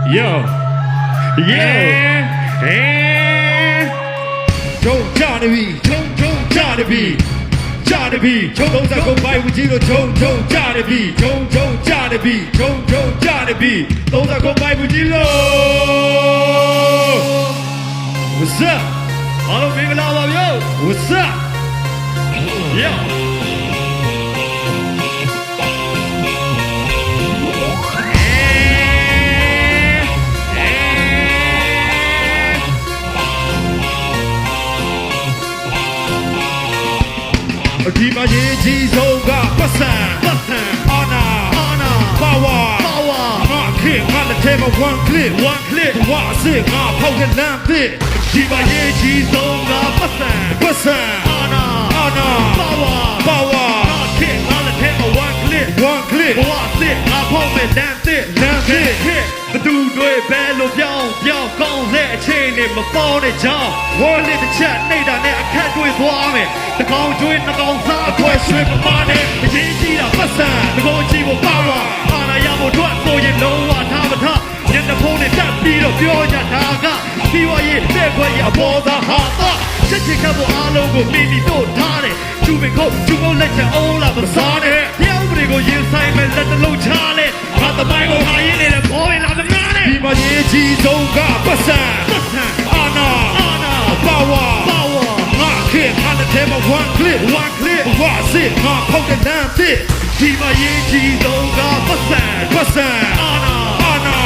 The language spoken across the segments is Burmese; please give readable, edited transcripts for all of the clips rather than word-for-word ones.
Yo Yeah Don't Johnny B Don't Johnny B Johnny B Don't go by with you Don't Johnny B Don't Johnny B Don't Johnny B Don't go by with you What's up Hello people love yo What's up Yoဒီမှာရေးကြီးဆုံးကပတ်စံအာနာpower ငါခင်ငါလက်ထဲမှာ one click ဝါစစ်ငါဖောက်တဲ့လမ်းသစ်ဒီမှာရေးကြီးဆုံးကပတ်စံအာနာ power ငါခင်ငါလက်ထဲမှာ one click ဝါစစ်ငါဖောက်တဲ့လမ်းသစ်ဘသူတွေပဲလို့ပြောင်းကောင်းတဲ့အချိန်နဲ့မပေါ်တဲ့ကြောင်း World လေးတစ်ချက်နေတာနဲ့အခက်တွေ့သွားမယ်တကောင်ကျွေးနှကောင်စားအခွဲရွှေပမာနဲ့အရေးကြီးတာပတ်စံတကောင်ကြီးကိုပါဝါအာနာရဖို့အတွက်ဆိုရင်လုံးဝထားမထားညနေဖုန်းနဲ့တက်ပြီးတော့ပြောကြတာကဒီဝရေးတဲ့ခွဲရအပေါ်သားဟာချက်ချင်ကဖို့အားလုံးကိုမိမိတို့ထားတယ်ကျူပင်ခုတ်လက်ချက်အိုးလာမစားနဲ့တရားဥပဒေကိုရင်ဆိုင်မဲ့လက်တလုံးချလဲငါတမိုင်းကိုဟာရင်းနေတဲ့ဘောဝင်လာသမားနဲ့ဒီမှာရေးကြီးဆုံးကပတ်စံအာနာ power ငါခင်ငါလက်ထဲမှာ one click ဝါစစ်ငါဖောက်တဲ့လမ်းသစ်ဒီမှာရေးကြီးဆုံးကပတ်စံအာနာ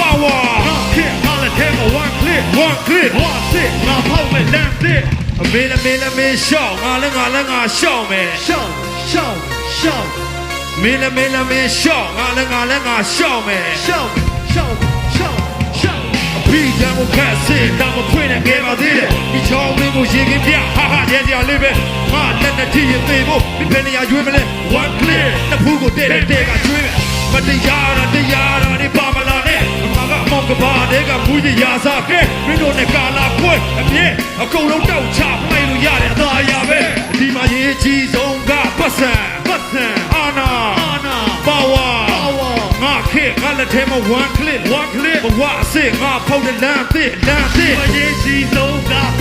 power ငါခင်ငါလက်ထဲမှာ one click ဝါစစ်ငါဖောက်တဲ့လမ်းသစ်အမေရှောင်းငါလည်းရှောင်းမယ်ရှောင်းမင်းရှောင်းငါလည်းရှောင်းမယ်ရှောင်းအဖေကမခက်စစ်တော့မခွင့်နဲ့ငယ်ပါသေးတယ်ဒီချောင်းမင်းကိုရင်ခင်ပြဟာရဲစရာလေးပဲငါလက်နဲ့ထိရင်သေးဖို့ဒီဘယ်နေရာရွေးမလဲ one click တဖူးကိုတဲ့ကကျွေးမတရားနေပါမလာနဲ့ငါကအမောက်ကဘာတဲ့ကမူကြီးရာစားကဲမင်းတို့နဲ့ကာလာခွဲအမြဲအကုန်လုံးတောက်ချမှိုင်လို့ရတယ်အသာရပဲဒီမှာရေးကြီးဆုံးကပတ်စံအာနာ power ငါခေငါလက်ထဲမှာ one click ဘဝအစစ်ငါဖောက်တဲ့လမ်းသစ်မရေးကြီးဆုံးကပ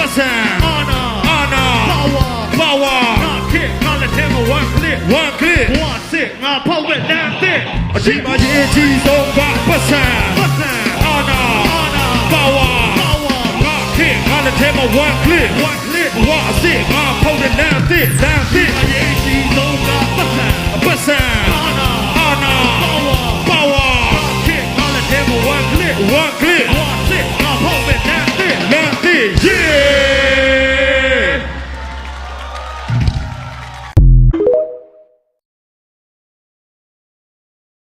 တ်စံအာနာ power ငါခေငါလက်ထဲမှာ one click ဘဝအစစ်ငါဖောက်တဲ့လမ်းသစ်အချိန်မှာရေးကြီးဆုံးကပတ်စံအာနာ power ငါခေငါလက်ထဲမှာ one click ဘဝအစစ်ငါဖောက်တဲ့လမ်းသစ်မရေးကြီးဆုံးကပတ်စံအာနာ power ငါခေငါလက်ထဲမှာ one click